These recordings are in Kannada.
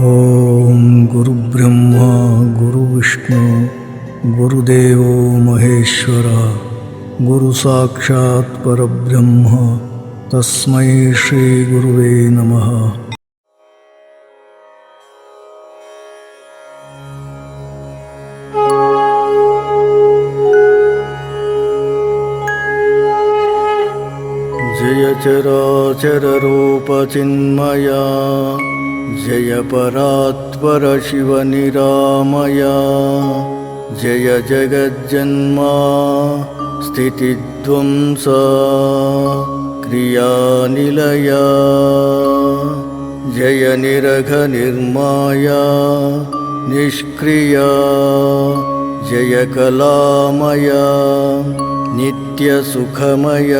ಓಂ ಗುರುಬ್ರಹ್ಮ ಗುರುವಿಷ್ಣು ಗುರುದೇವೋ ಮಹೇಶ್ವರ ಗುರು ಸಾಕ್ಷಾತ್ ಪರಬ್ರಹ್ಮ ತಸ್ಮೈ ಶ್ರೀ ಗುರುವೇ ನಮಃ. ಜಯ ಚರಾಚರ ರೂಪ ಚಿನ್ಮಯ ಜಯ ಪರಾತ್ಪರ ಶಿವ ನಿರಾಮಯ ಜಯ ಜಗಜ್ಜನ್ಮ ಸ್ಥಿತಿಧ್ವಂಸ ಕ್ರಿಯಾನಿಲಯ ಜಯ ನಿರಘ ನಿರ್ಮಾಯ ನಿಷ್ಕ್ರಿಯ ಜಯ ಕಲಾಮಯ ನಿತ್ಯ ಸುಖಮಯ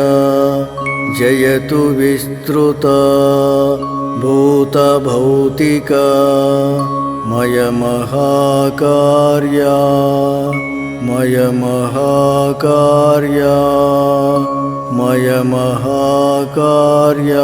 ಜಯತು ವಿಸ್ತೃತ ಭೂತ ಭೌತಿಕ ಮಯ ಮಹಾಕಾರ್ಯ ಮಯ ಮಹಾಕಾರ್ಯ ಮಯ ಮಹಾಕಾರ್ಯ.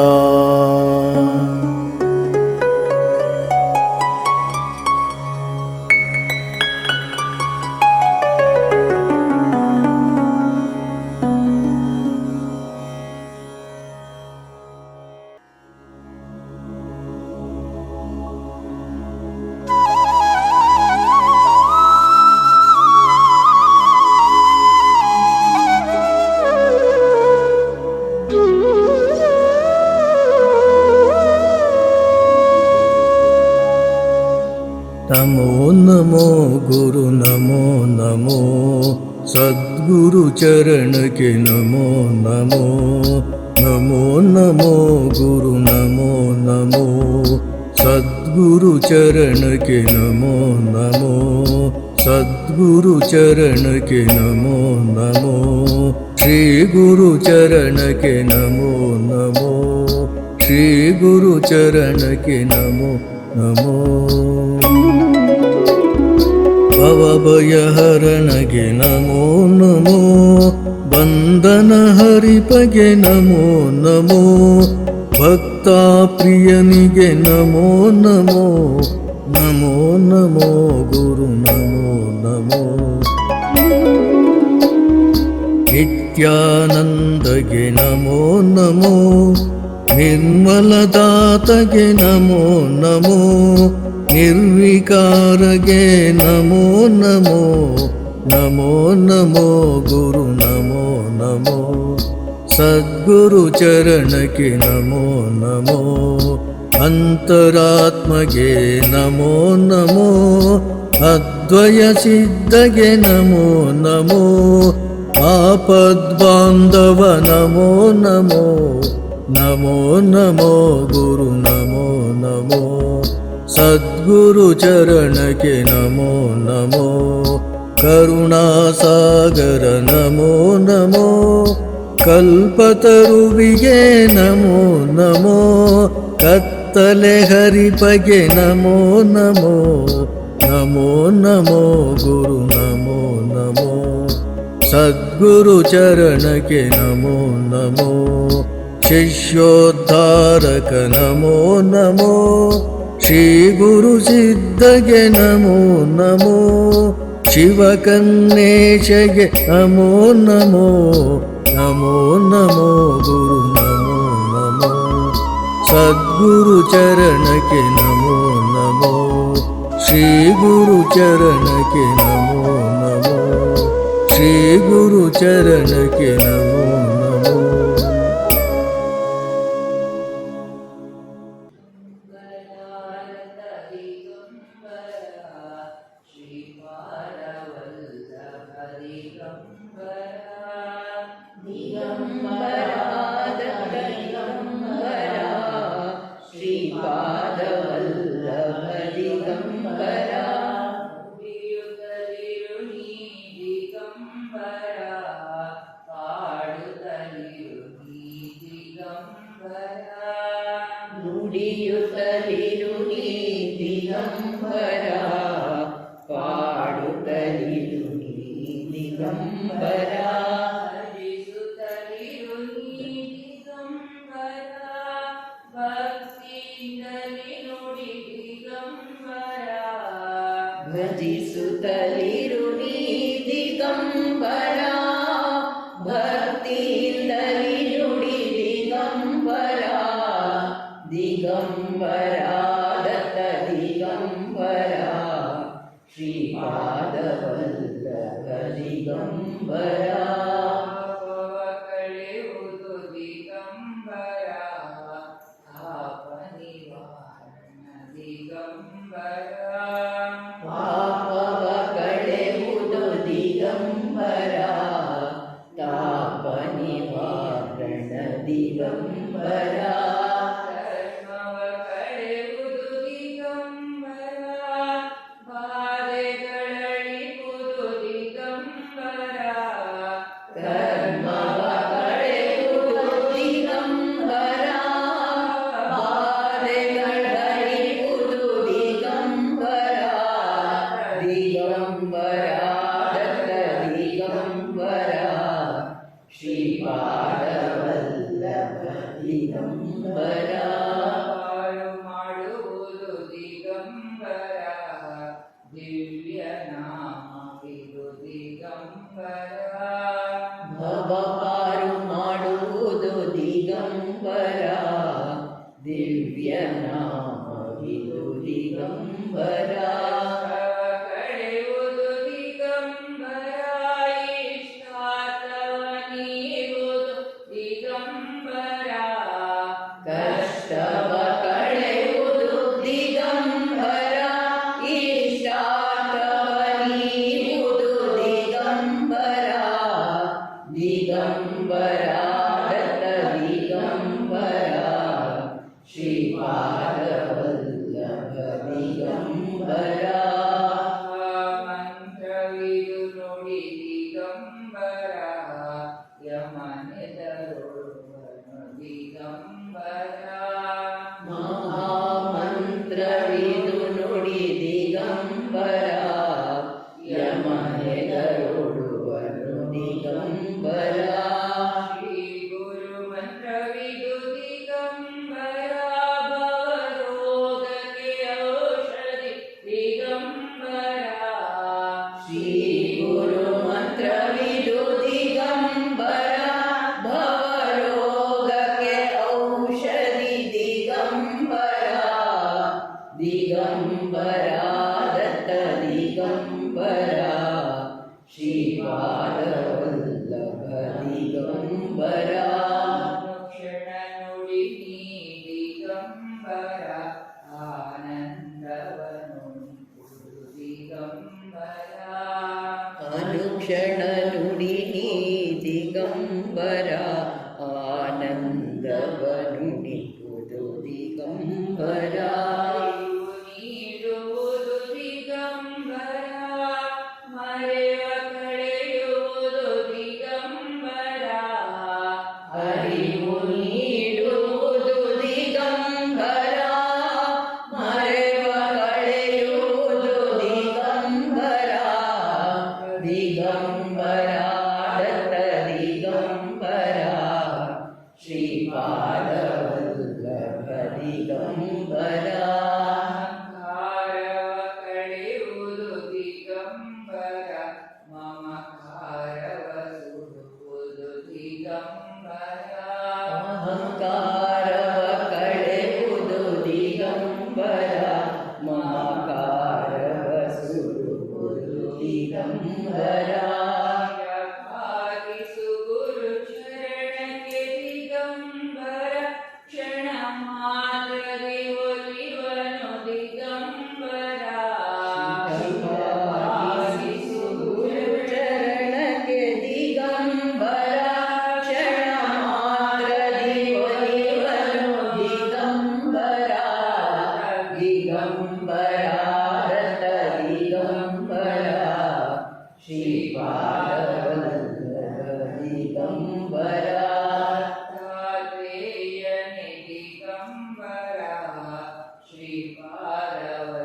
ನಮೋ ನಮೋ ಗುರು ನಮೋ ನಮೋ ಸದ್ಗುರು ಚರಣಕ್ಕೆ ನಮೋ ನಮೋ ನಮೋ ನಮೋ ಗುರು ನಮೋ ನಮೋ ಸದ್ಗುರು ಚರಣಕ್ಕೆ ನಮೋ ನಮೋ ಸದ್ಗುರು ಚರಣಕ್ಕೆ ನಮೋ ನಮೋ ಶ್ರೀ ಗುರು ಚರಣಕ್ಕೆ ನಮೋ ನಮೋ ಶ್ರೀ ಗುರು ಚರಣಕ್ಕೆ ನಮೋ ನಮೋ. ಭವಭಯಹರಣಗೆ ನಮೋ ನಮೋ ಬಂಧನ ಹರಿಪಗೆ ನಮೋ ನಮೋ ಭಕ್ತಾ ಪ್ರಿಯನಿಗೆ ನಮೋ ನಮೋ ನಮೋ ನಮೋ ಗುರು ನಮೋ ನಮೋ. ನಿತ್ಯಾನಂದಗೆ ನಮೋ ನಮೋ ನಿರ್ಮಲದಾತಗೆ ನಮೋ ನಮೋ ನಿರ್ವಿಕಾರಗೆ ನಮೋ ನಮೋ ನಮೋ ನಮೋ ಗುರು ನಮೋ ನಮೋ ಸದ್ಗುರು ಚರಣಕ್ಕೆ ನಮೋ ನಮೋ ಅಂತರಾತ್ಮಗೆ ನಮೋ ನಮೋ ಅದ್ವಯ ಸಿದ್ಧಗೆ ನಮೋ ನಮೋ ಆಪದ್ಬಾಂಧವ ನಮೋ ನಮೋ ನಮೋ ನಮೋ ಗುರು ನಮೋ ನಮೋ ಸದ್ಗುರು ಚರಣಕ್ಕೆ ನಮೋ ನಮೋ ಕರುಣಾಸಾಗರ ನಮೋ ನಮೋ ಕಲ್ಪತರುವಿಗೆ ನಮೋ ನಮೋ ಕತ್ತಲೆ ಹರಿಪಗೆ ನಮೋ ನಮೋ ನಮೋ ನಮೋ ಗುರು ನಮೋ ನಮೋ ಸದ್ಗುರು ಚರಣಕ್ಕೆ ನಮೋ ನಮೋ ಶಿಷ್ಯೋದ್ಧಾರಕ ನಮೋ ನಮೋ ಶ್ರೀ ಗುರು ಸಿದ್ಧಗೆ ನಮೋ ನಮೋ ಶಿವಕನ್ನೇಶಗೆ ನಮೋ ನಮೋ ನಮೋ ನಮೋ ಗುರು ನಮೋ ನಮೋ ಸದ್ಗುರು ಚರಣಕ್ಕೆ ನಮೋ ನಮೋ ಶ್ರೀ ಗುರು ಚರಣಕ್ಕೆ ನಮೋ ನಮೋ ಶ್ರೀ ಗುರು ಚರಣಕ್ಕೆ ನಮೋ ನಮೋ. ದಿಗಂಬರ ದಿಗಂಬರ ಭಜಿಸುತ್ತಲಿರು ನೀ ದಿಗಂಬರ ಭಕ್ತಿಯಿಂದಲೇ ನುಡಿ ದಿಗಂಬರ ಭಜಿಸುತ್ತಲಿರು ನೀ ದಿಗಂಬರ ಭಕ್ತಿಯಿಂದಲೇ ನುಡಿ ದಿಗಂಬರ ದಿಗಂಬರ ದತ್ತ ದಿಗಂಬರ ಶ್ರೀಪಾದವಲ್ಲಭ ದಿಗಂಬರ ಪಾಪವ ಕಳೆಯುವುದು ದಿಗಂಬರ ಪಾಪ ನಿವಾರಣ ದಿಗಂಬರ ಪಾಪವ ಕಳೆಯುವುದು ದಿಗಂಬರ ತಾಪ ನಿವಾರಣ ದಿಗಂಬರ ಧರ್ಮವ ಕಳೆಯುವುದು ದಿಗಂಬರ ಬಾಧೆಗಳಳಿಪುದು ದಿಗಂಬರ ಕರ್ಮವ ಕಳೆಯುವುದು ದಿಗಂಬರ ಬಾಧೆಗಳಳಿಪುದು ದಿಗಂಬರ ದಿಗಂಬರ ದತ್ತ ದಿಗಂಬರ ಶ್ರೀಪಾದವಲ್ಲಭ ದಿಗಂಬರ ಪಾರು ಮಾಡುವುದು ದಿಗಂಬರ ದಿವ್ಯ ನಾಮವಿದು ದಿಗಂಬರ ಭವಪಾರು ಮಾಡುವುದು ದಿಗಂಬರ ದಿವ್ಯ ನಾಮವಿದು ದಿಗಂಬರ ಕಳೆಯುವುದು ದಿಗಂಬರ ಇಷ್ಟಾರ್ಥವ ನೀಡುವುದು ದಿಗಂಬರ ಕಷ್ಟವ ಕಳೆಯುವುದು ದಿಗಂಬರ ಇಷ್ಟಾರ್ಥವ ನೀಡುವುದು ದಿಗಂಬರ ದಿಗಂಬರ ದತ್ತ ದಿಗಂಬರ ಶ್ರೀಪಾದವಲ್ಲಭ ದಿಗಂಬರ ಮಂತ್ರವಿದು ನುಡಿ ದಿಗಂಬರ ಯಮನೆದರುವನು ದಿಗಂಬರ ಮಹಾಮಂತ್ರವಿದು ನುಡಿ ದಿಗಂಬರ ಯಮನೆದರೊಡುವನು ದಿಗಂಬರ ಶ್ರೀ ಗುರು ಮಂತ್ರವಿದು ದಿಗಂಬರ ಭವರೋಗಕ್ಕೆ ಔಷಧಿ ದಿಗಂಬರ ಶ್ರೀ ಗುರು ಮಂತ್ರವಿದು ದಿಗಂಬರ ಭವರೋಗಕ್ಕೆ ಔಷಧಿ ದಿಗಂಬರ ದಿಗಂಬರ ದತ್ತ ದಿಗಂಬರ ಶ್ರೀಪಾದವಲ್ಲಭ ದಿಗಂಬರ ಅನುಕ್ಷಣ ನುಡಿ ನೀ ದಿಗಂಬರ ಆನಂದವನು ದಿಗಂಬರ ಅನುಕ್ಷಣ ನುಡಿ ನೀ ದಿಗಂಬರ ಆನಂದವನುಡಿಪುದು ದಿಗಂಬರ ಅರಿವು ನೀಡುವುದು ದಿಗಂಬರ ಮರೆವ ಕಳೆಯುವುದು ದಿಗಂಬರ ಅರಿವು ನೀಡುವುದು ದಿಗಂಬರ ಮರೆವ ಕಳೆಯುವುದು ದಿಗಂಬರ ದಿಗಂಬರ ದತ್ತ ದಿಗಂಬರ ಶ್ರೀಪಾದವಲ್ಲಭ ದಿಗಂಬರ ಅಹಂಕಾರವ ಕಳೆಯುವುದು ದಿಗಂಬರ ಮಮಕಾರವ ಸುಡುವುದು ದಿಗಂಬರ ಅಹಂಕಾರವ ಕಳೆಯುವುದು ದಿಗಂಬರ ಮಮಕಾರವ ಸುಡುವುದು ದಿಗಂಬರ ಭಾಗಿಸು ಗುರು ಚರಣಕ್ಕೆ ದಿಗಂಬರ ಕ್ಷಣ ಮಾತ್ರದಿ ಒಲಿವನು ದಿಗಂಬರ ಭಾಗಿಸು ಗುರು ಚರಣಕ್ಕೆ ದಿಗಂಬರ ಕ್ಷಣ ಮಾತ್ರದಿ ಒಲಿವನು ದಿಗಂಬರ ದಿಗಂಬರ ದತ್ತ ದಿಗಂಬರ ಶ್ರೀಪಾದವಲ್ಲಭ ದಿಗಂಬರ ದತ್ತಾತ್ರೇಯನೇ ದಿಗಂಬರ ಶ್ರೀಪಾದವಲ್ಲಭ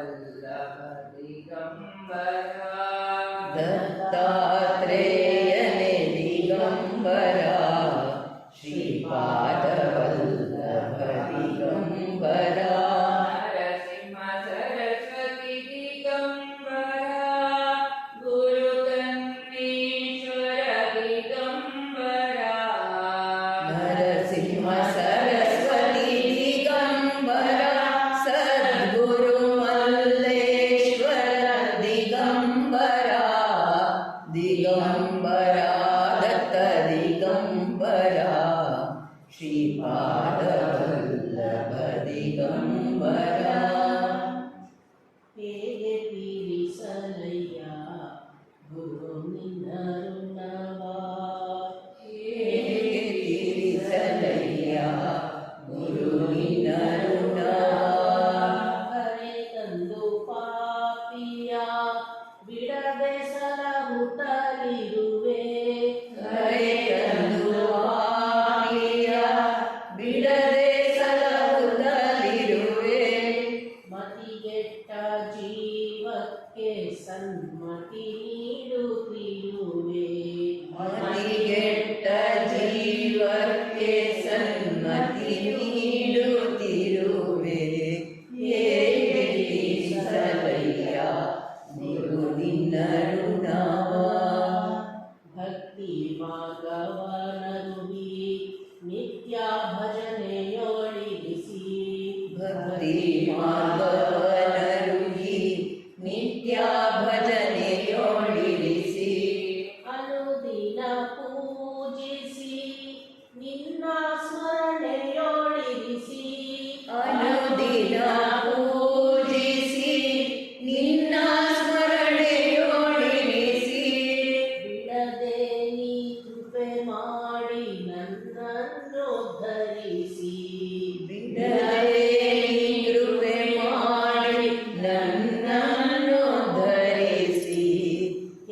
ದಿಗಂಬರ ದತ್ತಾತ್ರೇಯನೇ ದಿಗಂಬರ ಶ್ರೀಪಾದವಲ್ಲಭ ದಿಗಂಬರ ನರಸಿಂಹ ಸರಸ್ವತಿ ದಿಗಂಬರ ಗುರು ಕನ್ನೇಶ್ವರ ದಿಗಂಬರ ನರಸಿಂಹ ಸರಸ್ವತಿ ದಿಗಂಬರ ಸದ್ಗುರು ಮಲ್ಲೇಶ್ವರ ದಿಗಂಬರ ದಿಗಂಬರ ದತ್ತ ದಿಗಂಬರ ಶ್ರೀಪಾದವಲ್ಲಭ ದಿಗಂಬರ ಹೇಗೆ ತೀರಿಸಲಯ್ಯ ಗುರು ನಿನ್ನ ಋಣವಾ ಹೇಗೆ ತೀರಿಸಲಯ್ಯ ಗುರು ನಿನ್ನ ಋಣವಾ ಕರೆ ತಂದು ಪಾಪಿಯ ಬಿಡದೆ ಸಲಹುತ್ತಲಿರುವೆ ಕರೆ ತಂದು ಪಾಪಿಯ ಬಿಡದೆ ಸಲಹುತ್ತಲಿರುವೆ ಮತಿಗೆಟ್ಟ ಜೀವಕ್ಕೆ ಸನ್ಮತಿ ನೀಡುತ್ತಿರುವೆ ಮತಿಗೆಟ್ಟ ಜೀವಕ್ಕೆ ಸನ್ಮತಿ ನೀಡುತ್ತಿರುವೆ ಹೇಗೆ ತೀರಿಸಲಯ್ಯ ಗುರು ನಿನ್ನ ಋಣವಾ ಭಕ್ತಿ ಮಾರ್ಗವನರುಗಿ ನಿತ್ಯ ಭಜನೆಯೊಳಿರಿಸಿ ಭಕ್ತಿ ಮಾರ್ಗವನರುಗಿ ನಿತ್ಯ ಭಜನೆಯೊಳಿರಿಸಿ ಅನುದಿನ ಪೂಜಿಸಿ ನಿನ್ನ ಸ್ಮರಣೆಯೊಳಿರಿಸಿ ಅನುದಿನ ಪೂಜಿಸಿ ನಿನ್ನ ಸ್ಮರಣೆಯೊಳಿರಿಸಿ ಬಿಡದೆ ನೀ ಕೃಪೆ ಮಾಡಿ ನನ್ನನ್ನು ಧರಿಸಿ ಬಿಡದೆ ಕೃಪೆ ಮಾಡಿ ನನ್ನನ್ನು ಧರಿಸಿ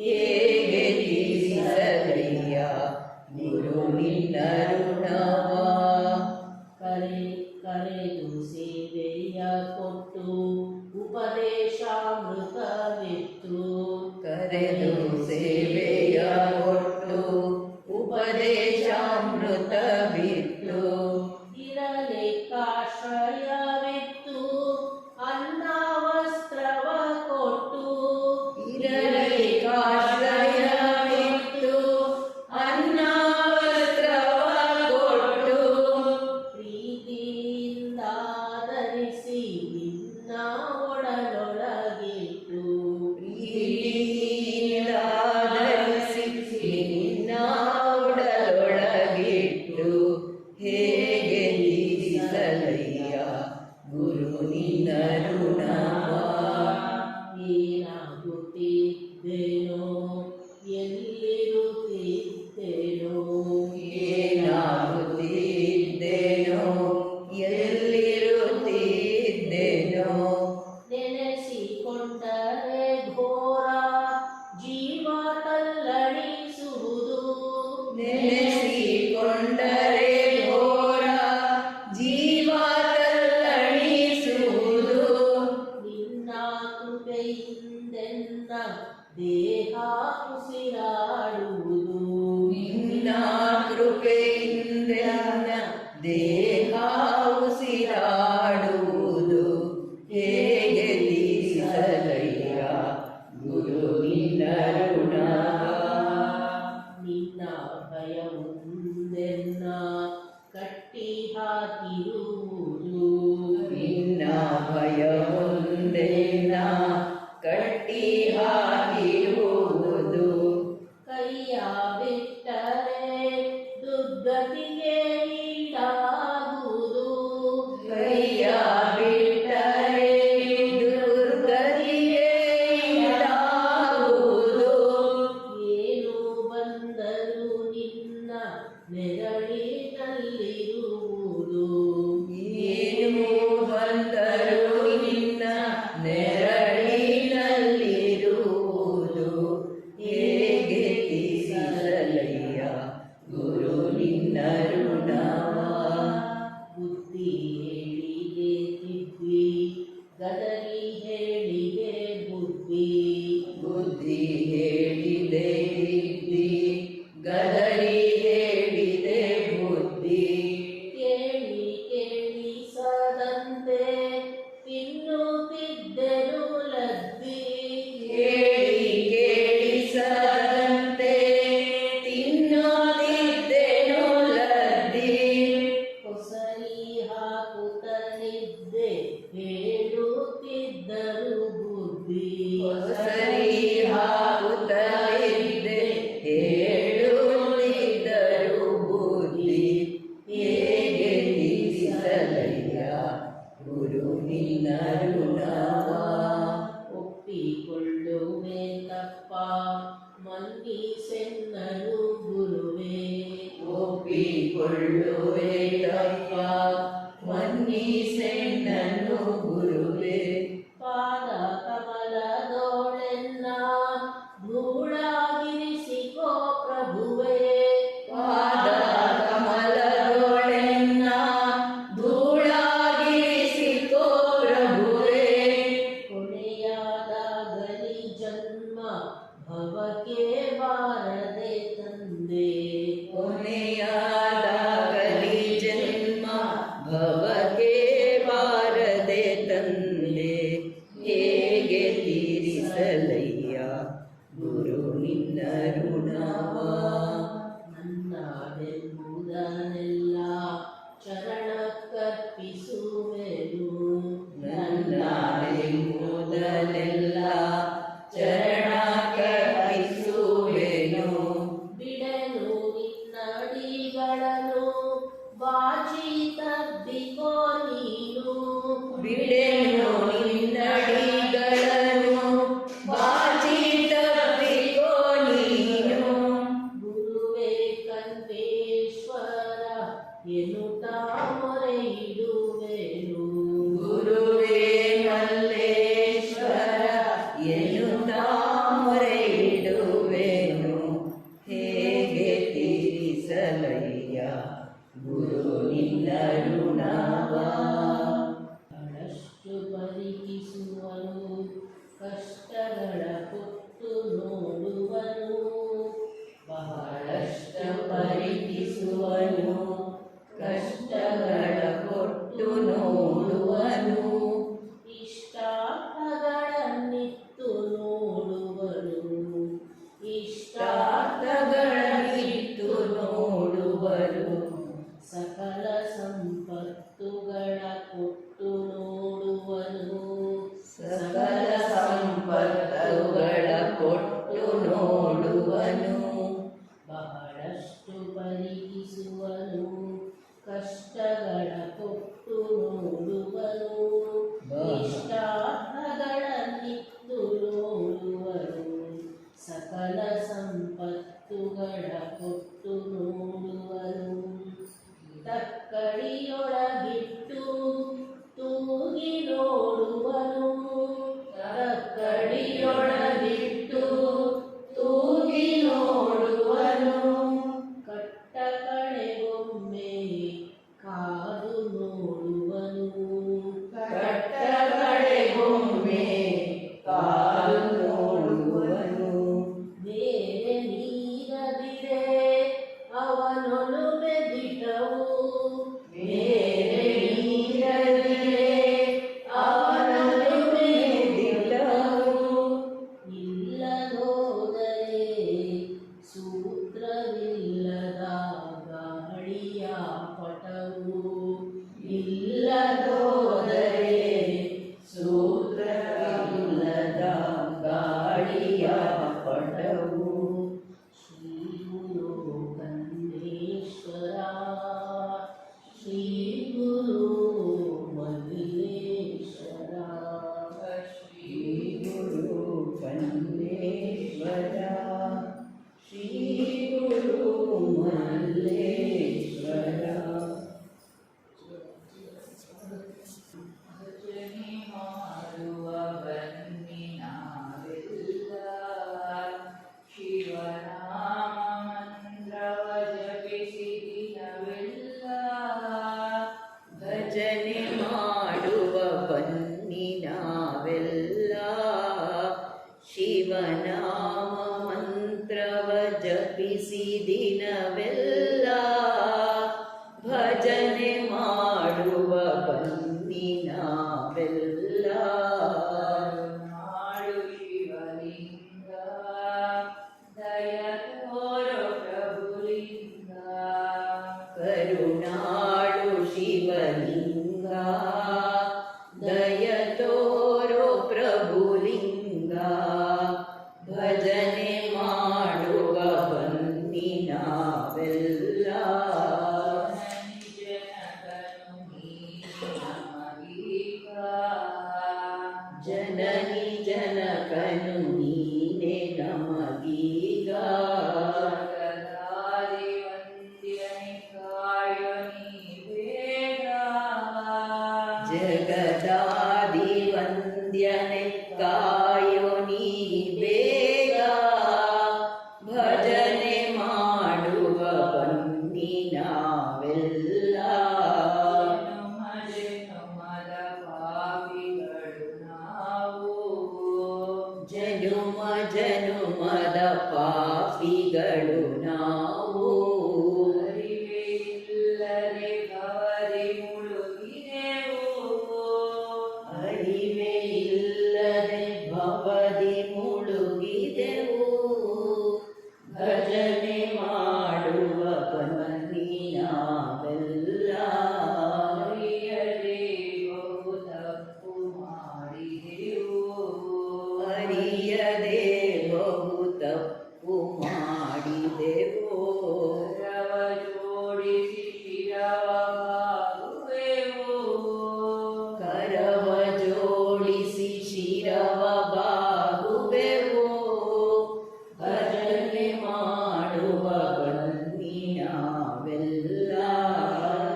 ಹೇಗೆ ತೀರಿಸಲಯ್ಯ ಗುರು ನಿನ್ನ ಋಣವಾ ಕರೆದು ಸೇವೆಯ ಕೊಟ್ಟು ಉಪದೇಶಾಮೃತವಿತ್ತು ಕರೆದು ಸೇವೆಯ ಕೊಟ್ಟು ಉಪದೇಶಾಮೃತವಿತ್ತು ಇರಲಿಕ್ಕಾಶ್ರಯವಿತ್ತು ಅನ್ನ ವಸ್ತ್ರವ ಕೊಟ್ಟು ಇರಲಿಕ್ಕಾಶ್ರಯವಿತ್ತು ಅನ್ನ ವಸ್ತ್ರವ ಕೊಟ್ಟು ಪ್ರೀತಿಯಿಂದ ಧರಿಸಿ ನಿನ್ನ ಒಡಲೊಳಗಿಟ್ಟು ಪ್ರೀತಿಯಿಂದ ಧರಿಸಿ ನಿನ್ನ ಒಡಲೊಳಗಿಟ್ಟು ಹೇಗೆ ತೀರಿಸಲಯ್ಯ ಗುರು ನಿನ್ನ ಋಣವಾ ಏನಾಗುತ್ತಿದ್ದೇನೋ ಎಲ್ಲಿರುತ್ತಿದ್ದೇನೋ ಏನಾಗುತ್ತಿದ್ದೇನೋ ಎಲ್ಲಿರುತ್ತಿದ್ದೇನೋ ನೆನೆಸಿಕೊಂಡರೆ ಘೋರ ಜೀವ ತಲ್ಲಣಿಸುವುದು ನೆನೆಸಿಕೊಂಡರೆ ಘೋರ ಜೀವ ತಲ್ಲಣಿಸುವುದು ನಿನ್ನ ಕೃಪೆಯಿಂದೆನ್ನ ದೇಹ ಉಸಿರಾಡುವುದು ನಿನ್ನ ಕೃಪೆಯಿಂದ ದೇಹ ಉಸಿರಾಡುವುದು ಹೇಗೆ ತೀರಿಸಲಯ್ಯ ಗುರು ನಿನ್ನ ಋಣವಾ ನಿನ್ನ ಭಯವೊಂದೆನ್ನ ಕಟ್ಟಿ ಹಾಕಿರುವುದು ನಿನ್ನ ಭಯವೊಂದೇನ ಕಟ್ಟಿ ಹಾಕಿರುವುದು ಕೈಯ ಬಿಟ್ಟರೆ ದುರ್ಗತಿಗೆ ಈಡಾಗುವುದು ಕೈಯ ಬಿಟ್ಟರೆ ದುರ್ಗತಿಗೆ ಈಡಾಗುವುದು ಏನು ಬಂದರೂ ನಿನ್ನ ನೆರಳಿನಲ್ಲಿರುವುದು ಏನು ಬಂದರೂ ನಿನ್ನ ನೆರಳಿನಲ್ಲಿರುವುದು ಹೇಗೆ ತೀರಿಸಲಯ್ಯ ಗುರು ನಿನ್ನ ಋಣವಾ ಬುದ್ಧಿ ಹೇಳಿದೆ ತಿದ್ದಿ ಗದರಿ ಹೇಳಿದೆ ಬುದ್ಧಿ ಬುದ್ಧಿ ಹೇಳಿ ಹೇಳಿದೆ ವಿದ್ಯೆ ಗದರಿ ಹೇಳಿದೆ ಬುದ್ಧಿ ಕೇಳಿ ಕೇಳಿಸದಂತೆ ತಿನ್ನುತ್ತಿದ್ದೆನು ಲದ್ದಿ ಕೇಳಿ ಕೇಳಿಸದಂತೆ ತಿನ್ನುತ್ತಿದ್ದೆನು ಲದ್ದಿ ಹೊಸರಿ ಹಾಕುತ್ತಲಿದ್ದೆ ಹೇಳುತ್ತಿದ್ದರು ಬುದ್ಧಿ ಹೊಸರಿ ಹಾಕುತ್ತಲಿದ್ದೆ ಹೇಳುತ್ತಿದ್ದರು ಬುದ್ಧಿ ಹೇಗೆ ತೀರಿಸಲಯ್ಯ ಗುರು ನಿನ್ನ ಋಣವ ಒಪ್ಪಿಕೊಳ್ಳುವೆ ತಪ್ಪ ಮನ್ನಿಸೆನ್ನನು ಗುರುವೇ ಒಪ್ಪಿಕೊಳ್ಳುವೆ ತಪ್ಪ ಮನ್ನಿಸೆನ್ನನು ಗುರುವೇ ಪಾದ ಕಮಲದೋಳೆನ್ನ ಧೂಳಾಗಿರಿಸಿಕೋ ಪ್ರಭುವೇ ಪಾದ ಕಮಲದೊಳೆನ್ನ ಧೂಳಾಗಿರಿಸಿಕೋ ಪ್ರಭುವೇ ಕೊನೆಯಾದಾಗಲಿ ಜನ್ಮ ಭವಕ್ಕೆ ಬಾರದೆ ತಂದೆ ಕೊನೆಯಾದಾಗಲಿ ಜನ್ಮ ಭವಕ್ಕೆ ಬಾರದೆ ತಂದೆ ಹೇಗೆ ತೀರಿಸಲಯ್ಯ ಗುರು ನಿನ್ನ ಋಣವ ನನ್ನಾಡೆಂಬುದನ್ನೆಲ್ಲ ಚರಣಕ್ಕರ್ಪಿಸುವೆನು ನನ್ನಾಡೆಂಬುದನ್ನೆಲ್ಲ ಚರಣಕ್ಕರ್ಪಿಸುವೆನು ಬಿಡನು ನಿನ್ನಡಿಗಳನ್ನು ಬಾಚಿ ತಬ್ಬಿಕೋ ನೀನು ಬಿಡೆನು ನಿನ್ನಡಿಗಳನ್ನು ಬಾಚಿ ತಬ್ಬಿಕೋ ನೀನು ಗುರುವೇ ಕಂಠೇಶ್ವರ ಎನ್ನುತ್ತಾ ಮೊರೆ ಇಡುವೆನು ಗುರುವೇ ಮಲ್ಲೇಶ್ವರ ಎನ್ನುತ್ತಾ ಮೊರೆ ಇಡುವೆನು ಹೇಗೆ ತೀರಿಸಲಯ್ಯ ಗುರು ನಿನ್ನ ಋಣವ ಬಹಳಷ್ಟು ಪರಿಕಿಸುವನು ಕಷ್ಟಗಳ ಕೊಟ್ಟು ನೋಡುವನು ಬಹಳಷ್ಟು ಪರಿಕಿಸುವನು ಕಷ್ಟಗಳ ಕೊಟ್ಟು ನೋಡುವನು ಇಷ್ಟಾರ್ಥಗಳನ್ನಿತ್ತು ನೋಡುವನು ಇಷ್ಟಾರ್ಥಗಳನ್ನಿತ್ತು ನೋಡುವರು ಸಕಲ ಸಂಪತ್ತುಗಳ ಕೊಟ್ಟು ನೋಡುವನು ಸಕಲ ಸಂಪತ್ತುಗಳ ಕೊಟ್ಟು ನೋಡುವನು ಬಹಳಷ್ಟು ಪರಿಗಿಸುವನು ಕಷ್ಟಗಳ ಕೊಟ್ಟು ನೋಡುವನು ಇಷ್ಟಾರ್ಥಗಳನ್ನಿತ್ತು ನೋಡುವನು ಸಕಲ ಸಂಪತ್ತುಗಳ ಕೊಟ್ಟು ನೋಡುವನು ತಕ್ಕಡಿಯೊಳಗಿಟ್ಟು ತೂಗಿ ನೋಡುವನು ತಕ್ಕಡಿಯೊಳಗಿಟ್ಟು ತೂಗಿ ನೋಡುವನು ಕಟ್ಟ ಕಡೆಗೊಮ್ಮೆ ಕಾದು ನೋಡುವನು ಕಟ್ಟ ಕಡೆಗೊಮ್ಮೆ ಕಾದು ನೋಡುವನು ಬೇರೆ ನೀರದಿರೆ ಅವನೊಲು ಬೆದಿಟವು ಬೇರೆ ನೀರದಿರೆ ಅವನೊಲುಮೆ ದಿಟವು ಜಪಿಸಿ ದಿನವೆಲ್ಲ ಭಜನೆ ಮಾಡುವ ಬನ್ನಿ ನಾವೆಲ್ಲ. ನಾಡು ಶಿವಲಿಂಗ ದಯ ತೋರೋ ಪ್ರಭುಲಿಂಗ. ಕರುಣಾಳು ಶಿವಲಿಂಗ ದಯ ತೋರೋ ಪ್ರಭುಲಿಂಗ. ಭಜನೆ ಮಾಡುವ ಬನ್ನಿ ನಾವೆಲ್ಲ. ಜನನಿ ಜನಕನು ನೀನೆ ನಮಗೀಗ. ಜಗದಾದಿ ವಂದ್ಯನೆ ಕಾಯೋ ನೀ ಬೇಗ. ಭಜನೆ ಮಾಡುವ ಬನ್ನಿ ನಾವೆಲ್ಲ. ಜನುಮ ಜನುಮದ ಪಾಪಿಗಳು ನಾವು. ಅರಿವಿಲ್ಲದೆ ಗವರಿ ಮುಳುಗಿದೆವು. ಅರಿವೆ ಇಲ್ಲದೆ ಭವದಿ ಮುಳುಗಿದೆವು. ಭಜನೆ ಮಾಡುವ ಬನ್ನಿ ನಾವೆಲ್ಲ. ಅರಿಯದೆ ಬಹು ತಪ್ಪು ಮಾಡಿದೆವು. ಅರಿಯದೆ ಬಹು ತಪ್ಪು ಮಾಡಿದೆವು. ರವ ಜೋಡಿಸಿ ಶಿರವಾಗುವೆವು. ಕರವ ಜೋಡಿಸಿ ಶಿರವ ಬಾಗುವೆವು. ಭಜನೆ ಮಾಡುವ ಬನ್ನಿ ನಾವೆಲ್ಲ.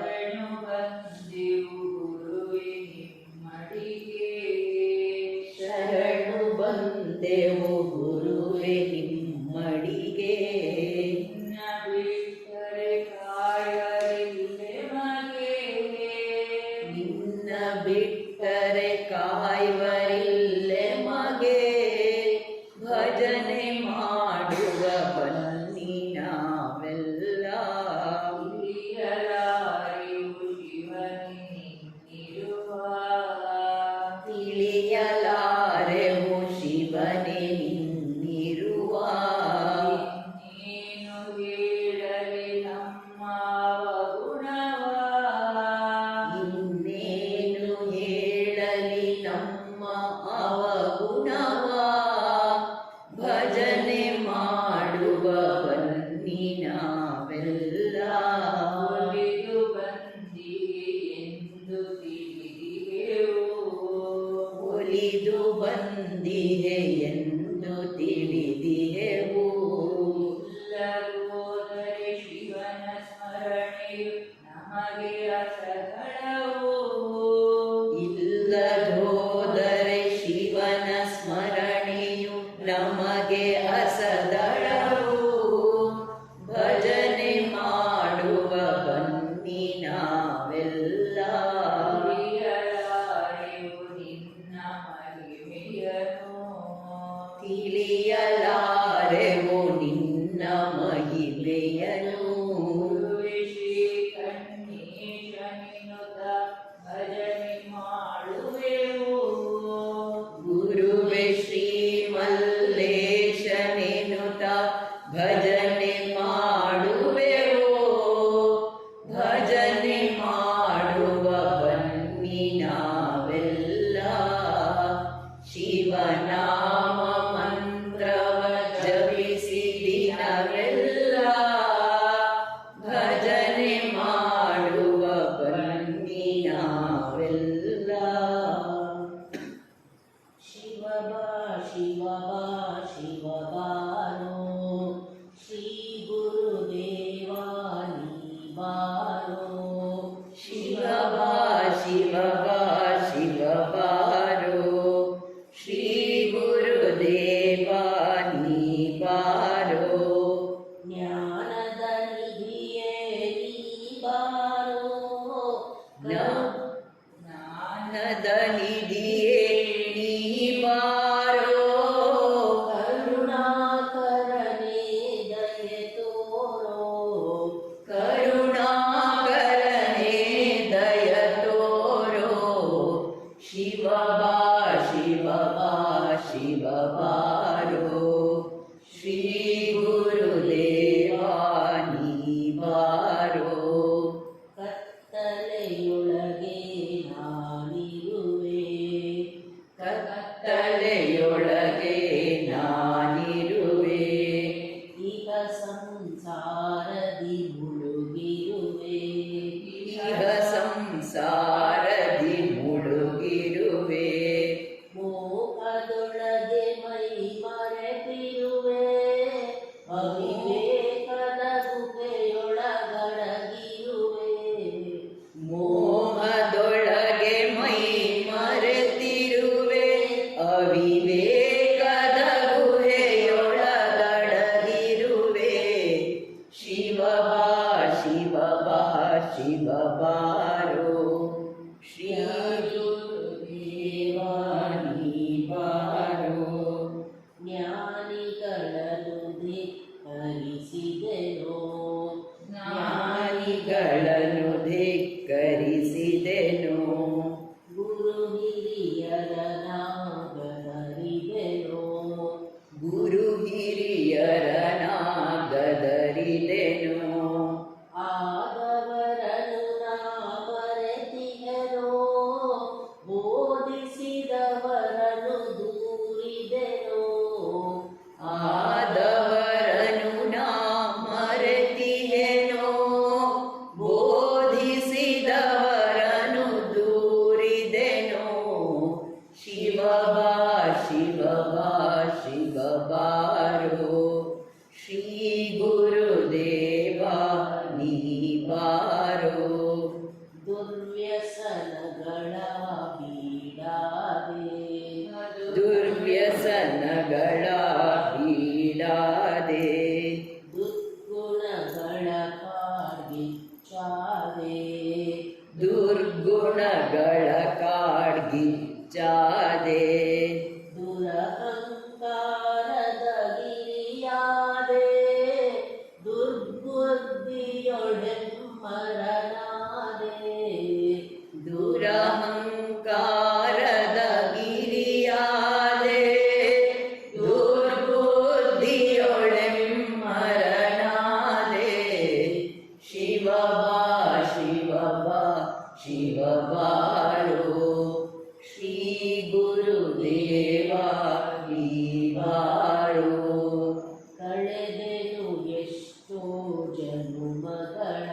ಶರಣು ಬಂದೆವು ಗುರುವೆ ನಿಮ್ಮಡಿಗೆ. ಶರಣು ಬಂದೆವು ಗುರುವೆ ನಿಮ್ಮಡಿಗೆ. ನಿನ್ನ ಬಿಟ್ಟರೆ ಕಾಯರಿಲ್ಲೆ ಮಗೆ. ನಿನ್ನ ಬಿಟ್ಟರೆ ಕಾಯುವರಿಲ್ಲೆ ಮಗೆ. ಭಜನೆ ಮಾಡುವ ಬನ್ನಿ ನಾವೆಲ್ಲ. ತಿಳಿಯಲಾರೆವು ಶಿವನಿರುವ. ತಿಳಿಯಲಾರೆವು ಶಿವನೇ ನಿನ್ನಿರುವ. ನೀನು ಹೇಳಲಿ ನಮ್ಮ ಅವಗುಣವ. ಇನ್ನೇನು ಹೇಳಲಿ ನಮ್ಮ ಅವಗುಣವ. ಭಜನೆ ಮಾಡುವ ಬನ್ನಿ ನಾವೆಲ್ಲ. ಒಲಿದು ಬಂದಿಗೆ ಎಂದು ತಿಳಿದೆವು. ಒಲಿದು ಬಂದಿದೆ ಎಂದು ತಿಳಿದಿಹೆವು. ಇಲ್ಲದೋದರೆ ಶಿವನ ಸ್ಮರಣೆಯು ನಮಗೆ ಅಸಹನವು. ಇಲ್ಲದೋದರೆ ಶಿವನ ಸ್ಮರಣೆಯು ನಮಗೆ ಅಸದಳವು. ಭಜನೆ ಮಾಡುವ ಬನ್ನಿ ನಾವೆಲ್ಲ. ತಿಳಿಯಲಾರೆವು ನಿನ್ನ ಮಹಿಮೆಯನು. ತಿಳಿಯಲಾರೆವು ನಿನ್ನ ಮಹಿಮೆಯನು. ಗುರುವೆ ಶ್ರೀ ಕಣ್ಣೀಶನಿನುತ ಭಜನೆ ಮಾಡುವೆವು. ಗುರುವೆ ಶ್ರೀ ಮಲ್ಲೇಶನೆನುತ ಭಜನೆ ಮಾಡುವೆವು. ಭಜನೆ ಮಾಡುವ ಬನ್ನಿ ನಾವೆಲ್ಲ. ಶಿವನಾಮ ಮಂತ್ರವ ಜಪಿಸಿ ದಿನವೆಲ್ಲ. ಭಜನೆ ಮಾಡುವ ಬನ್ನಿ ನಾವೆಲ್ಲ. ಶಿವಬಾ ಶಿವಬಾ ಶಿವಬಾನೋ. ಶ್ರೀ ಗುರುದೇವಾ ನೀ ಬಾರೋ. ಶಿವಬಾ ಶಿವಬಾ ಶಿವಬಾರೋ. ಶ್ರೀ ಗುರುದೇವಾ ನೀ ಬಾರೋ. ಜ್ಞಾನದ ನಿಧಿಯೇ ನೀ ಬಾರೋ. ಜ್ಞಾನದ ನಿಧಿಯೇ ನೀ ಬಾರೋ. ಕರುಣಾಕರನೇ ದಯ ಶಿವ ಬಾರೋ ಶ್ರೀ ಗುರುದೇವ ನೀ ಬಾರೋ ಜ್ಞಾನಿಗಳನ್ನು ಧಿಕ್ಕರಿಸಿದೆನೋ ಜ್ಞಾನಿಗಳನ್ನು ಧಿಕ್ಕರಿಸಿದೆನೋ ಗುರು ಹಿರಿಯರನಾಗದರಿದೆನೋ ಗುರು ಹಿರಿಯರನಾಗದರಿದೆನೋ ಆದವರನು ನಾ ಮರೆತಿಹೆನೋ ಬೋಧಿಸಿದವರನು ದೂರಿದೆನೋ ಆದವರನು ನಾ ಮರೆತಿಹೆನೋ ಬೋಧಿಸಿದವರನು ದೂರಿದೆನೋ ಶಿವ ಬಾ ಶಿವ ಬಾ ಶಿವ ಬಾರೋ ಶ್ರೀ ಗುರುದೇವ ನೀ ಬಾರೋ ದುರ್ವ್ಯಸನಗಳ ಬೀಡಾದೆ ದುರ್ವ್ಯಸನಗಳ ಬೀಡಾದೆ ದುರ್ಗುಣಗಳ ಕಾಡ್ಗಿಚ್ಚಾದೆ ದುರ್ಗುಣಗಳ ಕಾಡ್ಗಿಚ್ಚಾದೆ ದುರಹಂಕಾರದ ಗಿರಿಯಾದೆ ದುರ್ಬುದ್ಧಿಯೊಡೆಮ್ಮರನಾದೆ ದುರಹಂಕಾರದ ಗಿರಿಯಾದೆ ದುರ್ಬುದ್ಧಿಯೊಡೆಮ್ಮರನಾದೆ ಶಿವ ಬಾ ಶಿವ ಬಾ ಶಿವ ಬಾರೋ ಶ್ರೀ ಗುರುದೇವ ನೀ ಬಾರೋ ಕಳೆದೆನು ಎಷ್ಟೋ ಜನುಮಗಳ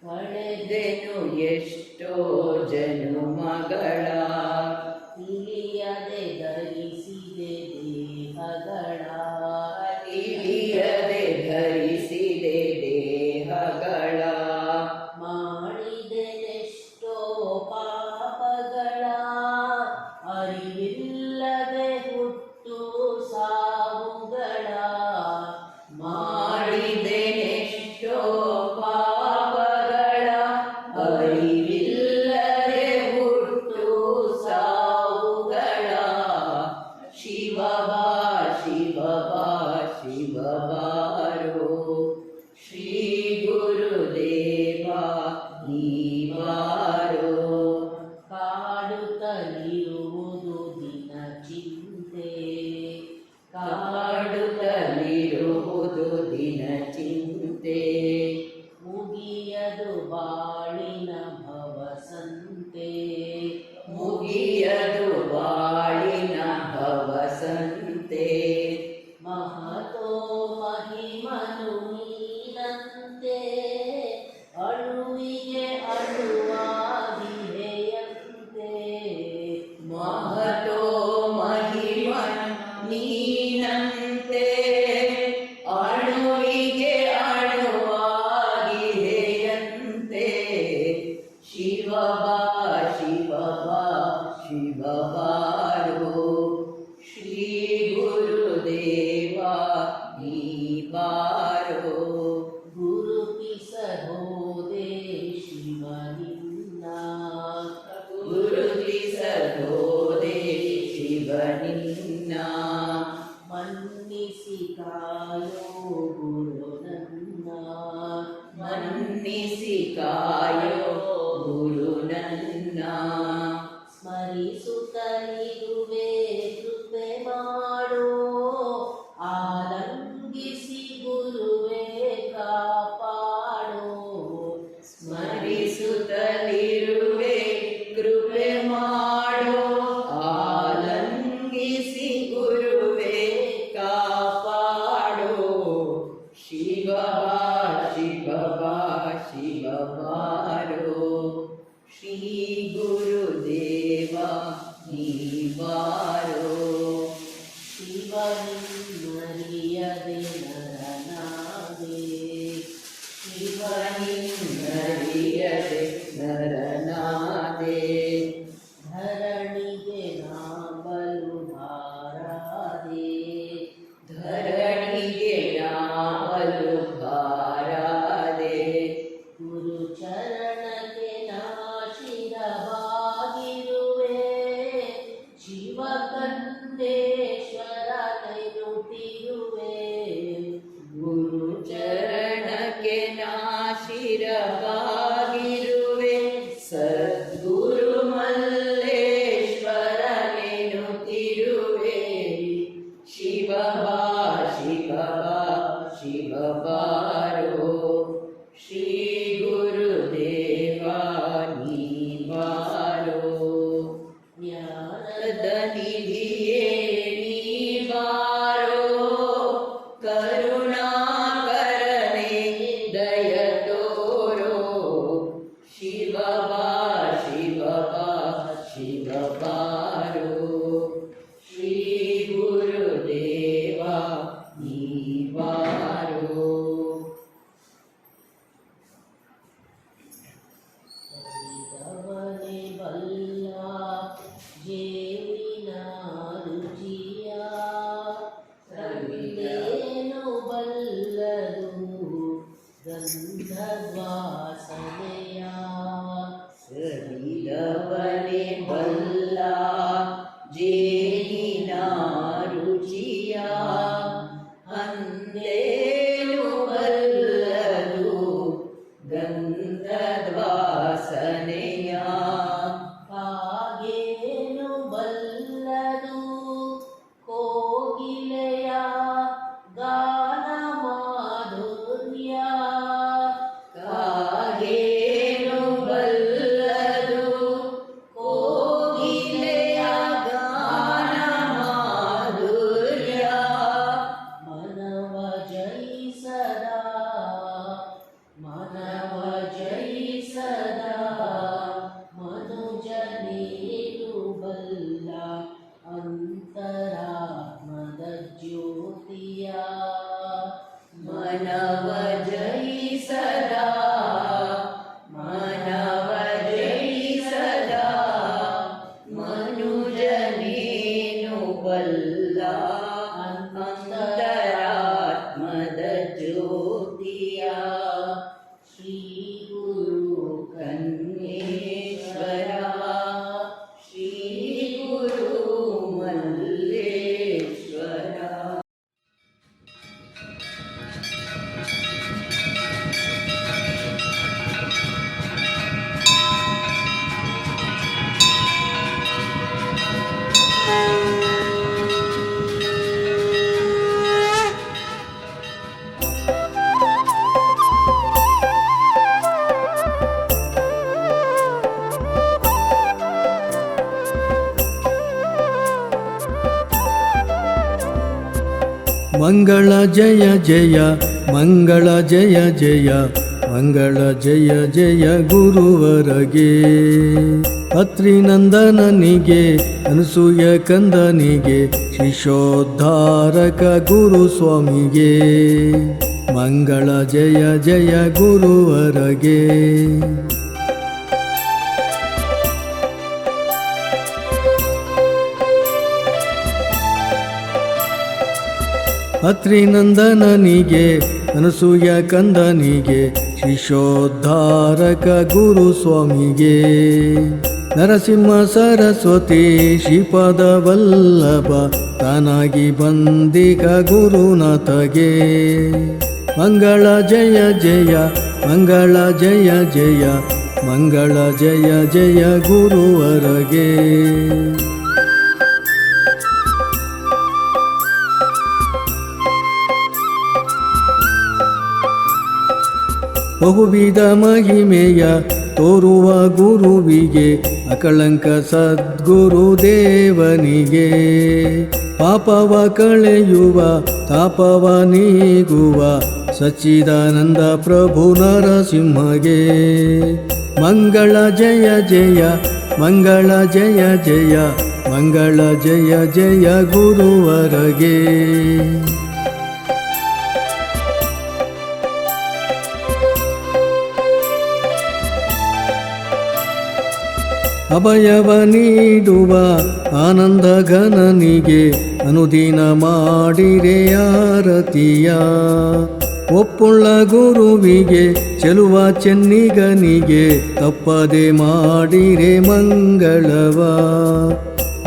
ಕಳೆದೆನು ಎಷ್ಟೋ ಜನುಮಗಳ ತಿಳಿಯದೆ ಧರಿಸಿದೆ ದೇಹಗಳ ತಿಳಿಯದೆ ಧರಿಸಿದೆ ದೇಹಗಳ ಮಾಡಿದೆನೆಷ್ಟೋ ಪಾಪಗಳ ಅರಿವಿಲ್ಲದೆ ಹುಟ್ಟು ಸಾವುಗಳ ಮಾಡಿದೆನೆಷ್ಟೋ ಪಾಪಗಳ ಅರಿವಿಲ್ಲದೆ ಹುಟ್ಟು ಸಾವುಗಳ ಶಿವ ಬಾ ಶಿವ ಬಾ ಶಿವ ಬಾರೋ ಶ್ರೀ ಗುರುದೇವ ನೀ ಬಾರೋ ಕಾಡುತ್ತಲಿರುವುದು ದಿನ ಚಿಂತೆ ಕಾಡುತ್ತಲಿರುವುದು ದಿನ ಚಿಂತೆ ಮುಗಿಯದು ಬಾಳಿನ ಭವಸಂತೆ ಮುಗಿಯದು ಬಾಳಿನ ಭವಸಂತೆ ಮಹತೋ ಮಹಿಮನು ನೀನಂತೆ ಅಳುವಿಗೆ ಅಳುವಾಗಿದೆಯಂತೆ ಮಹತೋ ಮಹಿಮನು ನೀನಂತೆ ಅಳುವಿಗೆ ಅಳುವಾಗಿದೆಯಂತೆ ಶಿವ ಬಾ ಶಿವ ಬಾ ಶಿವ ಬಾರೋ ಶ್ರೀ ಗುರುದೇವ ನೀ ಬಾರೋ ಗುರುತಿಸಬೋದೆ ಶಿವ ನಿನ್ನ ಗುರುತಿಸಬೋದೆ ಶಿವ ನಿನ್ನ ಮನ್ನಿಸಿ ಕಾಯೋ ಗುರು ನನ್ನ ಮನ್ನಿಸಿ ಕಾಯೋ ಗುರು ನನ್ನ ಸ್ಮರಿಸುತ್ತಲಿರುವೆ ಕೃಪೆ ಮಾಡೋ ಆಲಂಗಿಸಿ ಗುರುವೇ ಕಾಪಾಡೋ ಸ್ಮರಿಸುತ್ತಲಿರುವೆ ಕೃಪೆ ಮಾಡೋ ಆಲಂಗಿಸಿ ಗುರುವೇ ಕಾಪಾಡೋ ಶಿವ ಬಾ ಶಿವ ಬಾ ಶಿವ ಬಾರೋ ಶ್ರೀ ಗುರುದೇವ ನೀ ಬಾರೋ ಶಿವನಿನ್ನರಿಯದೆ ನರನಾದೆ ಶಿವನಿನ್ನರಿಯದೆ ನರನಾದೆ ಧರಣಿಗೆ ನಾ ಬಲು ಭಾರಾದೆ ಧರಣಿಗೆ ನಾ ಬಲು ಭಾರ ಶಿವ ಬಾರೋ ಶ್ರೀ ಗುರುದೇವ ನೀ ಬಾರೋ ಜ್ಞಾನದ ನಿಧಿಯೇ ನೀ ಬಾರೋ ಕರುಣಾಕರನೆ ದಯ ತೋರೋ ಶಿವ ಬಾ ಶಿವ ಬಾ ಶಿವ ಬಾರೋ ಶ್ರೀ ಗುರುದೇವ ನೀ ಬಾರೋ ಸರಿದವನೆ ಬಲ್ಲ ಜೇನಿನ ರುಚಿಯ ಸವಿದೇನು ಬಲ್ಲದು ಗಂಧದ್ವಾಸನೆಯ ಸರಿದವನೆ ಬಲ್ಲ ಜೇನಿನ ರುಚಿಯ ಅಂದೇನು ಬಲ್ಲದು ಗಂಧದ್ವಾಸನೆಯ ಹಾಗೇನು ಬಲ್ಲದು ಕೋಗಿಲೆಯ ಗಾನ ಮಾಧುರ್ಯ ಕಾಗೇನು ಬಲ್ಲದು ಕೋಗಿಲೆಯ ಗಾನ ಮಾಧುರ್ಯ ಮನವ ಜಯಿಸದ ಮನವ ಜಯಿಸದ ಮನುಜನೇನು ಬಲ್ಲ ಅಂತರಾತ್ಮದ ಜ್ಯೋತಿಯ ಮನವ ಜಯಿಸದ ಮನವ ಜಯಿಸದ ಮನುಜನೇನು ಬಲ್ಲ ಅಂತರಾತ್ಮದ ಜ್ಯೋತಿಯ ಶ್ರೀ ಗುರು ಕನ್ನೇಶ್ವರ ಶ್ರೀ ಗುರು ಮಲ್ಲೇಶ್ವರ ಮಂಗಳ ಜಯ ಜಯ ಮಂಗಳ ಜಯ ಜಯ ಮಂಗಳ ಜಯ ಜಯ ಗುರುವರಗೆ ಅತ್ರಿನಂದನನಿಗೆ ಅನಸೂಯ ಕಂದನಿಗೆ ಶಿಶೋದ್ಧಾರಕ ಗುರು ಸ್ವಾಮಿಗೆ ಮಂಗಳ ಜಯ ಜಯ ಗುರುವರಗೆ ಅತ್ರಿನಂದನನಿಗೆ ಅನಸೂಯ ಕಂದನಿಗೆ ಶಿಶೋದ್ಧಾರಕ ಗುರು ಸ್ವಾಮಿಗೆ ನರಸಿಂಹ ಸರಸ್ವತಿ ಶ್ರೀಪಾದ ವಲ್ಲಭ ತಾನಾಗಿ ಬಂದಿಗ ಗುರುನಾಥಗೆ ಮಂಗಳ ಜಯ ಜಯ ಮಂಗಳ ಜಯ ಜಯ ಮಂಗಳ ಜಯ ಜಯ ಗುರುವರಗೆ ಬಹುವಿಧ ಮಹಿಮೆಯ ತೋರುವ ಗುರುವಿಗೆ ಅಕಳಂಕ ಸದ್ಗುರು ದೇವನಿಗೆ ಪಾಪವ ಕಳೆಯುವ ತಾಪವ ನೀಗುವ ಸಚ್ಚಿದಾನಂದ ಪ್ರಭು ನರಸಿಂಹಗೆ ಮಂಗಳ ಜಯ ಜಯ ಮಂಗಳ ಜಯ ಜಯ ಮಂಗಳ ಜಯ ಜಯ ಗುರುವರಗೆ ಅಭಯವ ನೀಡುವ ಆನಂದ ಘನನಿಗೆ ಅನುದಿನ ಮಾಡಿರೆ ಆರತಿಯ ಒಪ್ಪುಳ್ಳ ಗುರುವಿಗೆ ಚೆಲುವ ಚೆನ್ನಿಗನಿಗೆ ತಪ್ಪದೆ ಮಾಡಿರೆ ಮಂಗಳವ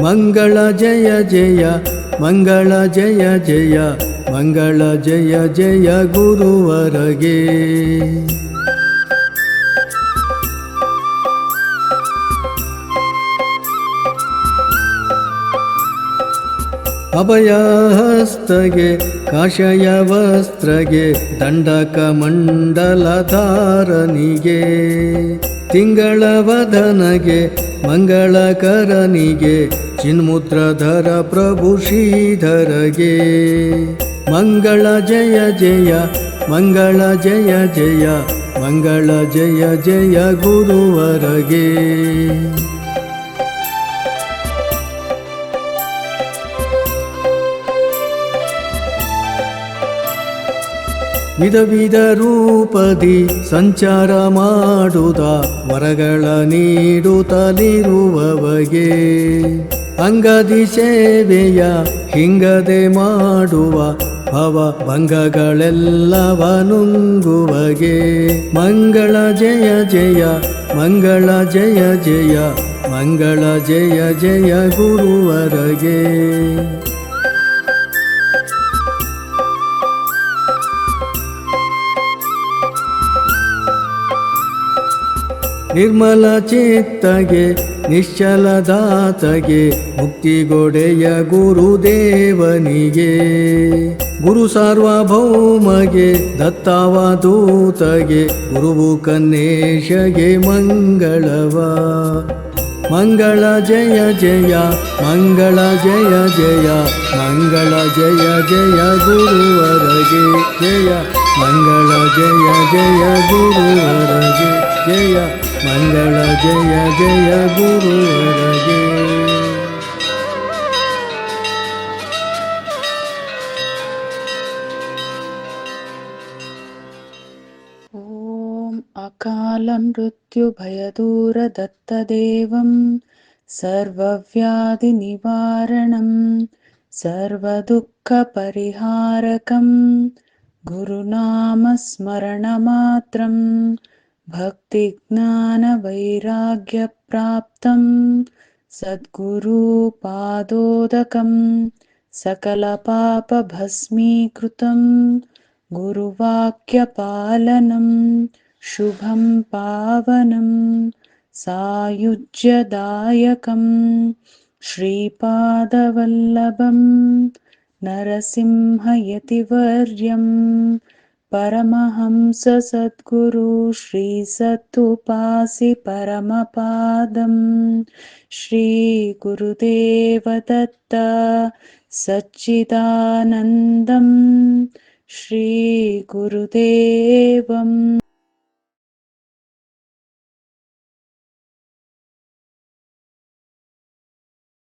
ಮಂಗಳ ಜಯ ಜಯ ಮಂಗಳ ಜಯ ಜಯ ಮಂಗಳ ಜಯ ಜಯ ಗುರುವರಗೆ ಅಭಯಹಸ್ತಗೆ ಕಾಷಯ ವಸ್ತ್ರಗೆ ದಂಡಕ ಮಂಡಲಧಾರನಿಗೆ ತಿಂಗಳವದನಗೆ ಮಂಗಳಕರನಿಗೆ ಚಿನ್ಮುದ್ರಧರ ಪ್ರಭು ಶ್ರೀಧರಗೆ ಮಂಗಳ ಜಯ ಜಯ ಮಂಗಳ ಜಯ ಜಯ ಮಂಗಳ ಜಯ ಜಯ ಗುರುವರಗೆ ವಿಧ ವಿಧ ರೂಪದಿ ಸಂಚಾರ ಮಾಡುತ್ತ ವರಗಳ ನೀಡುತ್ತಲಿರುವವಗೆ ಅಂಗದಿ ಸೇವೆಯ ಹಿಂಗದೆ ಮಾಡುವ ಭವ ಭಂಗಗಳೆಲ್ಲವನುಂಗುವಗೆ ಮಂಗಳ ಜಯ ಜಯ ಮಂಗಳ ಜಯ ಜಯ ಮಂಗಳ ಜಯ ಜಯ ಗುರುವರಗೆ ನಿರ್ಮಲ ಚಿತ್ತಗೆ ನಿಶ್ಚಲದಾತಗೆ ಮುಕ್ತಿಗೊಡೆಯ ಗುರುದೇವನಿಗೆ ಗುರು ಸಾರ್ವಭೌಮಗೆ ದತ್ತಾವಧೂತಗೆ ಗುರುವು ಕನ್ನೇಶಗೆ ಮಂಗಳವ ಮಂಗಳ ಜಯ ಜಯ ಮಂಗಳ ಜಯ ಜಯ ಮಂಗಳ ಜಯ ಜಯ ಗುರುವರಗೆ ಜಯ ಮಂಗಳ ಜಯ ಜಯ ಗುರುವರಗೆ ಜಯ ಮಂಗಳ ಜಯ ಜಯ ಗುರುವರಗೆ ॐ अकालमृत्युभयदूरदत्तदेवं सर्वव्याधिनिवारणं सर्वदुःखपरिहारकं गुरुनामस्मरणमात्रं भक्तिज्ञानवैराग्यप्राप्तं सद्गुरुपादोदकं सकलपापभस्मीकृतं गुरुवाक्यपालनं शुभं पावनं सायुज्यदायकं श्रीपादवल्लभं नरसिंहयतिवर्यं परमहंससद्गुरु श्रीसत्तुपासि परमपादं श्रीगुरुदेवदत्त सच्चिदानन्दं श्रीगुरुदेवम्